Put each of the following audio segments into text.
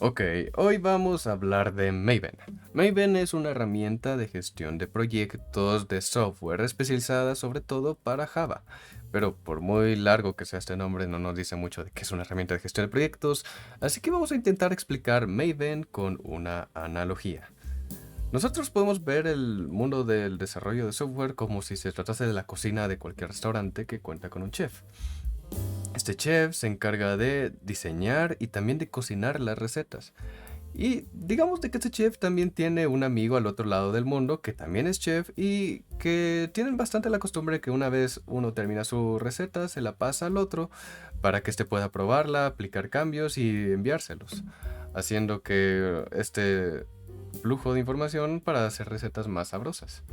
Ok, hoy vamos a hablar de Maven. Maven es una herramienta de gestión de proyectos de software especializada sobre todo para Java. Pero por muy largo que sea este nombre, no nos dice mucho de qué es una herramienta de gestión de proyectos, así que vamos a intentar explicar Maven con una analogía. Nosotros podemos ver el mundo del desarrollo de software como si se tratase de la cocina de cualquier restaurante que cuenta con un chef. Este chef se encarga de diseñar y también de cocinar las recetas. Y digamos de que este chef también tiene un amigo al otro lado del mundo que también es chef y que tienen bastante la costumbre que una vez uno termina su receta se la pasa al otro para que éste pueda probarla, aplicar cambios y enviárselos, haciendo que este flujo de información para hacer recetas más sabrosas.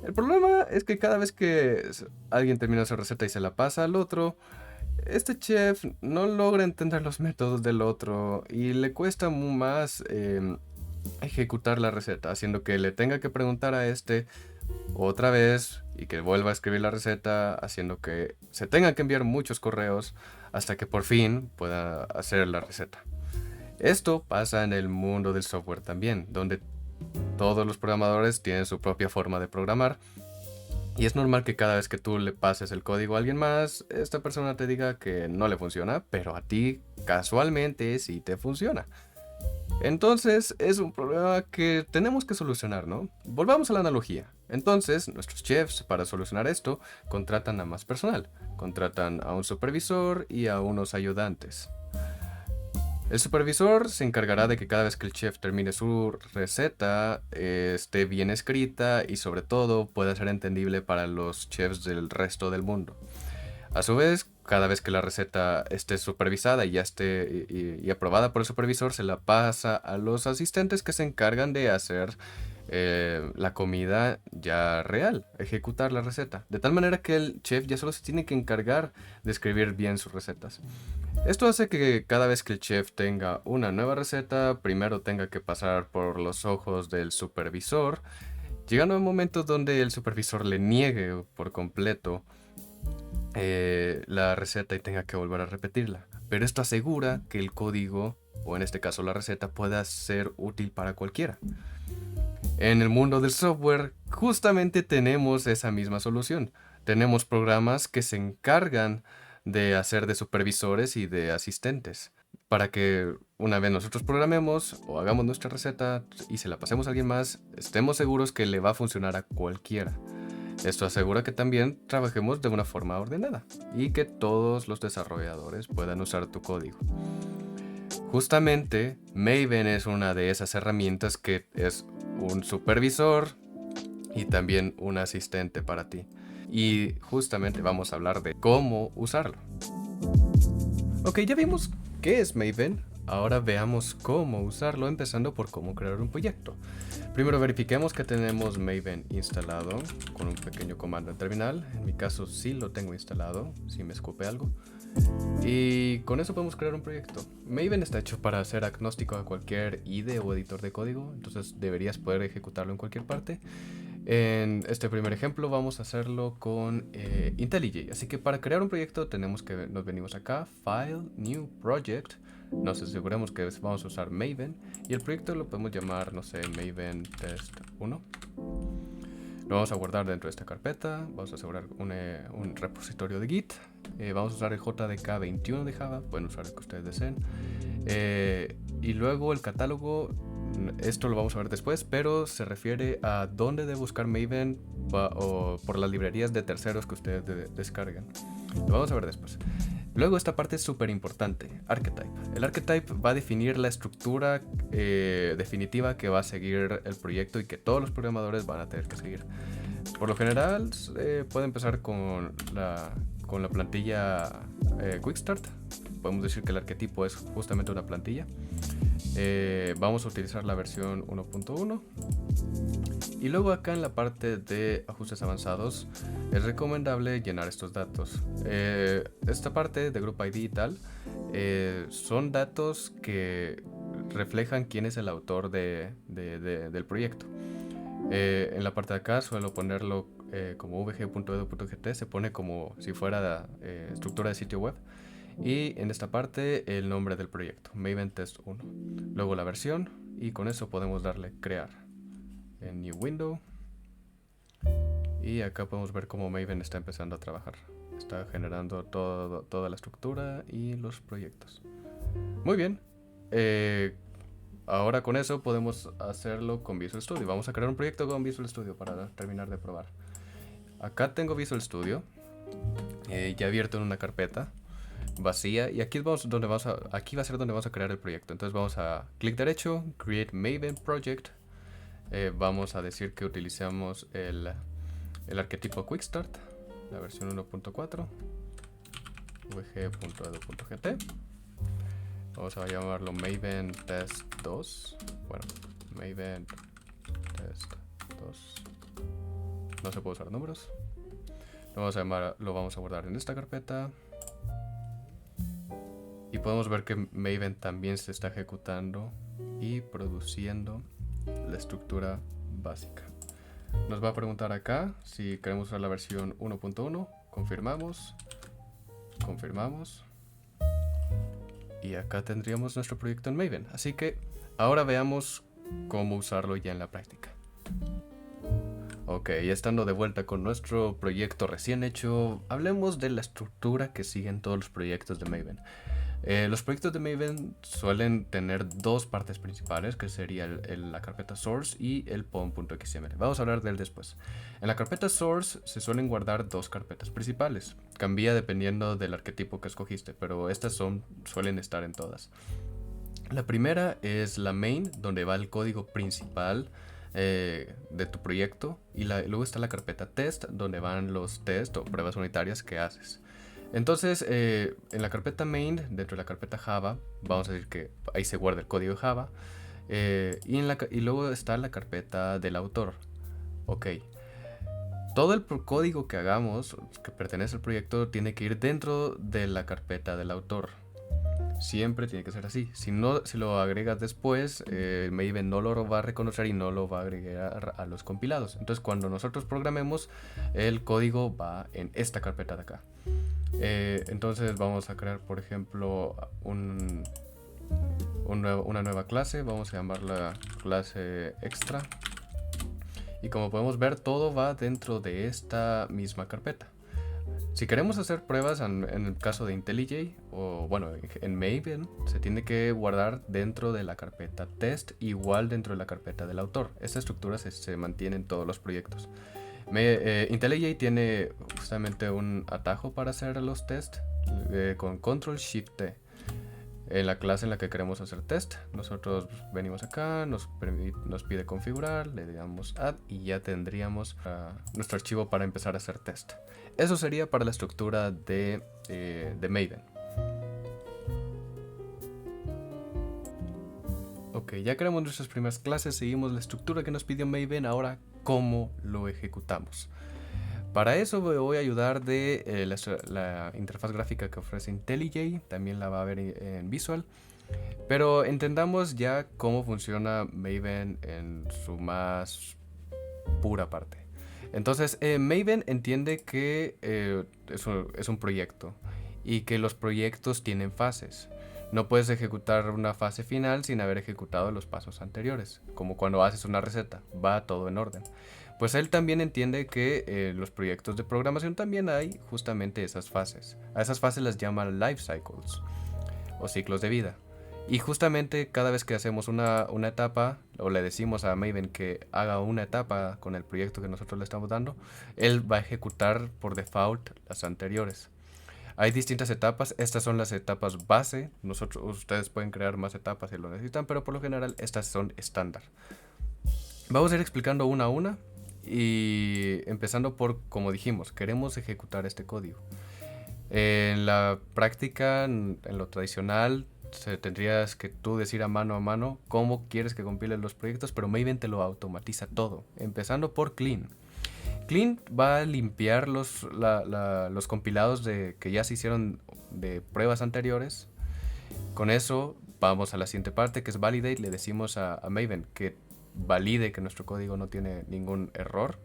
El problema es que cada vez que alguien termina su receta y se la pasa al otro, este chef no logra entender los métodos del otro y le cuesta más ejecutar la receta, haciendo que le tenga que preguntar a este otra vez y que vuelva a escribir la receta, haciendo que se tenga que enviar muchos correos hasta que por fin pueda hacer la receta. Esto pasa en el mundo del software también, donde todos los programadores tienen su propia forma de programar y es normal que cada vez que tú le pases el código a alguien más, esta persona te diga que no le funciona, pero a ti casualmente sí te funciona. Entonces es un problema que tenemos que solucionar, ¿no? Volvamos a la analogía. Entonces, nuestros chefs, para solucionar esto, contratan a más personal. Contratan a un supervisor y a unos ayudantes. El supervisor se encargará de que cada vez que el chef termine su receta esté bien escrita y sobre todo pueda ser entendible para los chefs del resto del mundo. A su vez, cada vez que la receta esté supervisada y ya esté y aprobada por el supervisor, se la pasa a los asistentes que se encargan de hacer la comida ya real, ejecutar la receta. De tal manera que el chef ya solo se tiene que encargar de escribir bien sus recetas. Esto hace que cada vez que el chef tenga una nueva receta, primero tenga que pasar por los ojos del supervisor, llegando a un momento donde el supervisor le niegue por completo la receta y tenga que volver a repetirla. Pero esto asegura que el código, o en este caso la receta, pueda ser útil para cualquiera. En el mundo del software, justamente tenemos esa misma solución. Tenemos programas que se encargan de hacer de supervisores y de asistentes, para que una vez nosotros programemos o hagamos nuestra receta y se la pasemos a alguien más, estemos seguros que le va a funcionar a cualquiera. Esto asegura que también trabajemos de una forma ordenada y que todos los desarrolladores puedan usar tu código. Justamente, Maven es una de esas herramientas que es un supervisor y también un asistente para ti. Y justamente vamos a hablar de cómo usarlo. Ok, ya vimos qué es Maven. Ahora veamos cómo usarlo, empezando por cómo crear un proyecto. Primero verifiquemos que tenemos Maven instalado con un pequeño comando en terminal. En mi caso sí lo tengo instalado, si me escupe algo. Y con eso podemos crear un proyecto. Maven está hecho para ser agnóstico a cualquier IDE o editor de código, entonces deberías poder ejecutarlo en cualquier parte. En este primer ejemplo vamos a hacerlo con IntelliJ. Así que para crear un proyecto nos venimos acá, File, New Project. Nos aseguramos que vamos a usar Maven y el proyecto lo podemos llamar, no sé, Maven Test 1. Lo vamos a guardar dentro de esta carpeta. Vamos a asegurar un repositorio de Git. Vamos a usar el JDK21 de Java. Pueden usar el que ustedes deseen. Y luego el catálogo. Esto lo vamos a ver después, pero se refiere a dónde de buscar Maven o por las librerías de terceros que ustedes descargan. Lo vamos a ver después. Luego esta parte es súper importante, Archetype. El Archetype va a definir la estructura definitiva que va a seguir el proyecto y que todos los programadores van a tener que seguir. Por lo general puede empezar con la plantilla Quick Start. Podemos decir que el arquetipo es justamente una plantilla. Vamos a utilizar la versión 1.1. Y luego acá en la parte de ajustes avanzados es recomendable llenar estos datos. Esta parte de Group ID y tal son datos que reflejan quién es el autor del proyecto. En la parte de acá suelo ponerlo como vg.edu.gt, se pone como si fuera estructura de sitio web. Y en esta parte el nombre del proyecto, Maven Test 1. luego la versión, y con eso podemos darle crear en New Window. Y acá podemos ver cómo Maven está empezando a trabajar. Está generando toda la estructura y los proyectos. Muy bien. Ahora con eso podemos hacerlo con Visual Studio. Vamos a crear un proyecto con Visual Studio para terminar de probar. Acá tengo Visual Studio ya abierto en una carpeta vacía, y aquí, aquí va a ser donde vamos a crear el proyecto. Entonces vamos a clic derecho, Create Maven Project. Vamos a decir que utilizamos el arquetipo Quick Start, la versión 1.4, vg.edu.gt. Vamos a llamarlo Maven Test 2. Bueno, Maven Test 2. No se puede usar números. Lo vamos a guardar en esta carpeta. Y podemos ver que Maven también se está ejecutando y produciendo la estructura básica. Nos va a preguntar acá si queremos usar la versión 1.1. Confirmamos. Confirmamos. Y acá tendríamos nuestro proyecto en Maven. Así que ahora veamos cómo usarlo ya en la práctica. Ok, ya estando de vuelta con nuestro proyecto recién hecho, hablemos de la estructura que siguen todos los proyectos de Maven. Los proyectos de Maven suelen tener dos partes principales, que sería la carpeta source y el pom.xml. Vamos a hablar de él después. En la carpeta source se suelen guardar dos carpetas principales. Cambia dependiendo del arquetipo que escogiste, pero estas suelen estar en todas. La primera es la main, donde va el código principal de tu proyecto, y luego está la carpeta test, donde van los test o pruebas unitarias que haces. Entonces, en la carpeta main, dentro de la carpeta Java, vamos a decir que ahí se guarda el código de Java, y luego está la carpeta del autor. Ok. Todo el código que hagamos, que pertenece al proyecto, tiene que ir dentro de la carpeta del autor. Siempre tiene que ser así. Si lo agregas después, Maven no lo va a reconocer y no lo va a agregar a los compilados. Entonces, cuando nosotros programemos, el código va en esta carpeta de acá. Entonces vamos a crear, por ejemplo, una nueva clase. Vamos a llamarla clase extra. Y como podemos ver, todo va dentro de esta misma carpeta. Si queremos hacer pruebas en el caso de IntelliJ, o bueno, en Maven, se tiene que guardar dentro de la carpeta test, igual dentro de la carpeta del autor. Esta estructura se mantiene en todos los proyectos. IntelliJ tiene justamente un atajo para hacer los tests con Ctrl+Shift+T. En la clase en la que queremos hacer test, nosotros venimos acá, nos pide configurar, le damos add y ya tendríamos nuestro archivo para empezar a hacer test. Eso sería para la estructura de Maven. Ok, ya creamos nuestras primeras clases, seguimos la estructura que nos pidió Maven. Ahora, ¿cómo lo ejecutamos? Para eso voy a ayudar de la interfaz gráfica que ofrece IntelliJ, también la va a ver en Visual. Pero entendamos ya cómo funciona Maven en su más pura parte. Entonces, Maven entiende que es un proyecto y que los proyectos tienen fases. No puedes ejecutar una fase final sin haber ejecutado los pasos anteriores, como cuando haces una receta, va todo en orden. Pues él también entiende que los proyectos de programación también hay justamente esas fases. A esas fases las llaman life cycles o ciclos de vida. Y justamente cada vez que hacemos una etapa, o le decimos a Maven que haga una etapa con el proyecto que nosotros le estamos dando, él va a ejecutar por default las anteriores. Hay distintas etapas, estas son las etapas base. Ustedes pueden crear más etapas si lo necesitan, pero por lo general estas son estándar. Vamos a ir explicando una a una. Y empezando por, como dijimos, queremos ejecutar este código. En la práctica, en lo tradicional, tendrías que tú decir a mano cómo quieres que compilen los proyectos, pero Maven te lo automatiza todo. Empezando por clean. Clean va a limpiar los compilados que ya se hicieron de pruebas anteriores. Con eso vamos a la siguiente parte, que es validate. Le decimos a Maven que valide que nuestro código no tiene ningún error.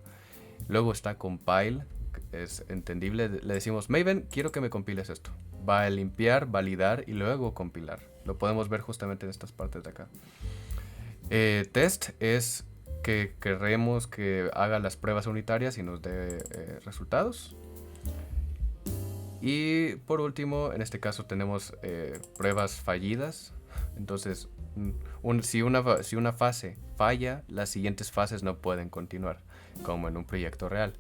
Luego está compile, es entendible. Le decimos, Maven, quiero que me compiles esto. Va a limpiar, validar y luego compilar. Lo podemos ver justamente en estas partes de acá. Test es que queremos que haga las pruebas unitarias y nos dé resultados. Y por último, en este caso tenemos pruebas fallidas. Entonces, si una fase falla, las siguientes fases no pueden continuar, como en un proyecto real.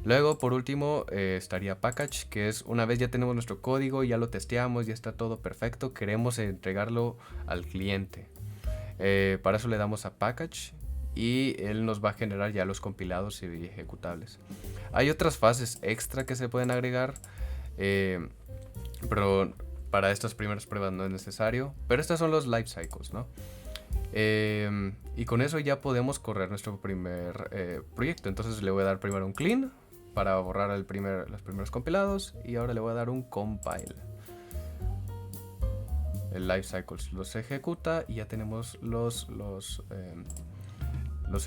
Luego, por último, estaría package, que es una vez ya tenemos nuestro código, ya lo testeamos, ya está todo perfecto, queremos entregarlo al cliente. Para eso le damos a package y él nos va a generar ya los compilados y ejecutables. Hay otras fases extra que se pueden agregar, pero para estas primeras pruebas no es necesario. Pero estos son los life cycles, ¿no? Y con eso ya podemos correr nuestro primer proyecto. Entonces le voy a dar primero un clean para borrar los primeros compilados. Y ahora le voy a dar un compile. El life cycles los ejecuta y ya tenemos los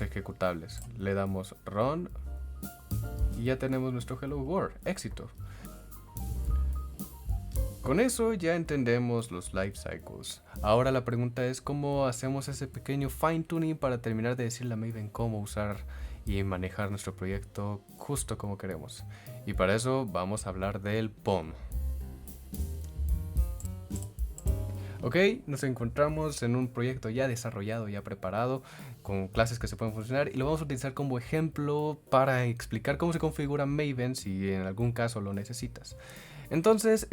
ejecutables. Le damos run y ya tenemos nuestro hello world. Éxito. Con eso ya entendemos los life cycles. Ahora la pregunta es cómo hacemos ese pequeño fine tuning para terminar de decirle a Maven cómo usar y manejar nuestro proyecto justo como queremos. Y para eso vamos a hablar del POM. Ok, nos encontramos en un proyecto ya desarrollado, ya preparado, con clases que se pueden funcionar y lo vamos a utilizar como ejemplo para explicar cómo se configura Maven si en algún caso lo necesitas. Entonces,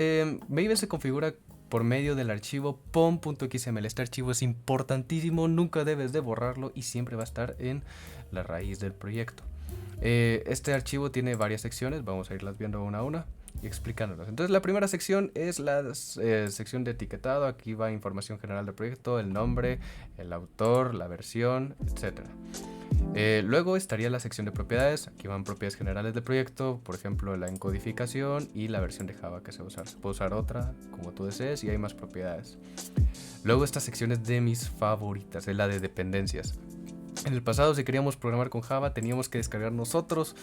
Maven se configura por medio del archivo pom.xml. Este archivo es importantísimo, nunca debes de borrarlo y siempre va a estar en la raíz del proyecto. Este archivo tiene varias secciones, vamos a irlas viendo una a una y explicándolas. Entonces la primera sección es la sección de etiquetado. Aquí va información general del proyecto, el nombre, el autor, la versión, etc. Luego estaría la sección de propiedades. Aquí van propiedades generales del proyecto, por ejemplo la encodificación y la versión de Java que se va a usar. Se puede usar otra como tú desees y hay más propiedades. Luego esta sección es de mis favoritas, es la de dependencias. En el pasado, si queríamos programar con Java, teníamos que descargar nosotros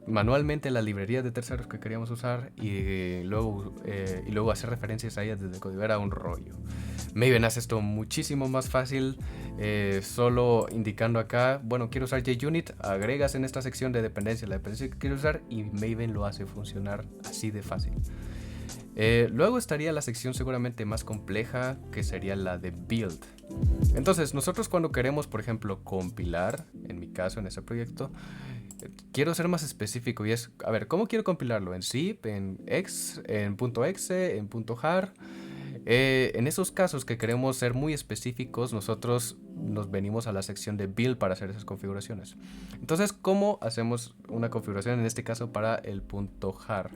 manualmente las librerías de terceros que queríamos usar y luego hacer referencias a ellas desde el código. Era un rollo. Maven hace esto muchísimo más fácil, solo indicando acá, bueno, quiero usar JUnit, agregas en esta sección de dependencia la dependencia que quiero usar y Maven lo hace funcionar así de fácil. Luego estaría la sección seguramente más compleja, que sería la de build. Entonces nosotros cuando queremos, por ejemplo, compilar, en mi caso en ese proyecto, quiero ser más específico y es, a ver, ¿cómo quiero compilarlo? ¿En zip, en .exe, en .jar? En esos casos que queremos ser muy específicos, nosotros nos venimos a la sección de build para hacer esas configuraciones. Entonces, ¿cómo hacemos una configuración en este caso para el .jar?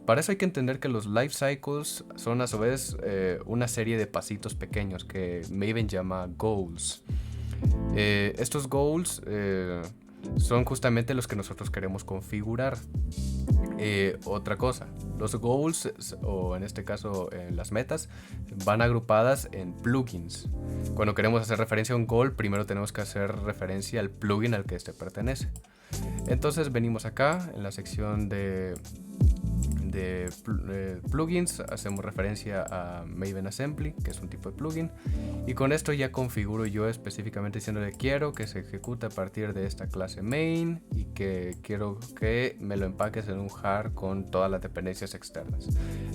Para eso hay que entender que los life cycles son a su vez una serie de pasitos pequeños que Maven llama goals. Estos goals son justamente los que nosotros queremos configurar. Otra cosa, los goals, o en este caso las metas, van agrupadas en plugins. Cuando queremos hacer referencia a un goal, primero tenemos que hacer referencia al plugin al que este pertenece. Entonces venimos acá en la sección de plugins, hacemos referencia a Maven Assembly, que es un tipo de plugin, y con esto ya configuro yo específicamente diciéndole quiero que se ejecute a partir de esta clase main y que quiero que me lo empaques en un jar con todas las dependencias externas.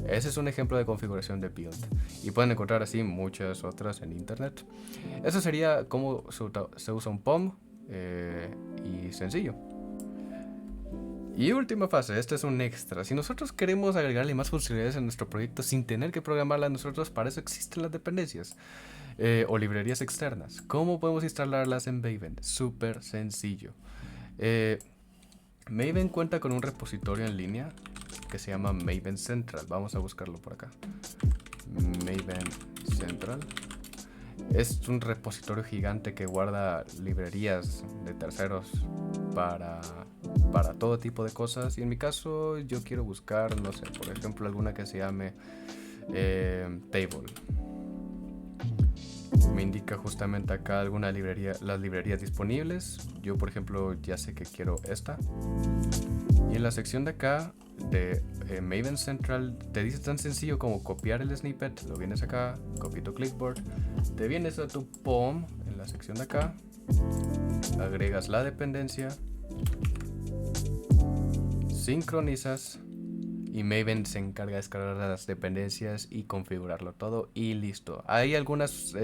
Ese es un ejemplo de configuración de build y pueden encontrar así muchas otras en internet. Eso sería cómo se usa un POM, y sencillo. Y última fase, este es un extra. Si nosotros queremos agregarle más funcionalidades a nuestro proyecto sin tener que programarlas nosotros, para eso existen las dependencias o librerías externas. ¿Cómo podemos instalarlas en Maven? Súper sencillo. Maven cuenta con un repositorio en línea que se llama Maven Central. Vamos a buscarlo por acá. Maven Central. Es un repositorio gigante que guarda librerías de terceros para todo tipo de cosas. Y en mi caso yo quiero buscar, no sé, por ejemplo alguna que se llame Table. Me indica justamente acá alguna librería, las librerías disponibles. Yo por ejemplo ya sé que quiero esta. Y en la sección de acá de Maven Central te dice tan sencillo como copiar el snippet. Lo vienes acá, copy to clipboard, te vienes a tu POM en la sección de acá, agregas la dependencia, sincronizas y Maven se encarga de descargar las dependencias y configurarlo todo y listo. Hay algunas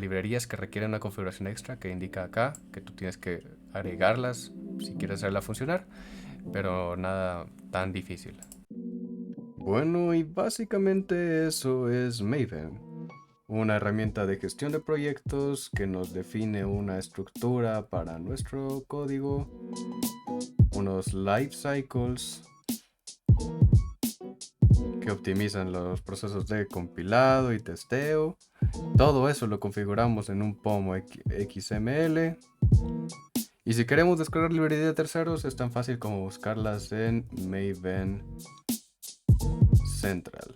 librerías que requieren una configuración extra que indica acá que tú tienes que agregarlas si quieres hacerla funcionar, pero nada tan difícil. Bueno, y básicamente eso es Maven. Una herramienta de gestión de proyectos que nos define una estructura para nuestro código, unos life cycles que optimizan los procesos de compilado y testeo. Todo eso lo configuramos en un POM XML. Y si queremos descargar librería de terceros, es tan fácil como buscarlas en Maven Central.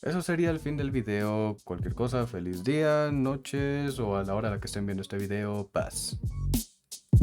Eso sería el fin del video. Cualquier cosa, feliz día, noches o a la hora a la que estén viendo este video, paz.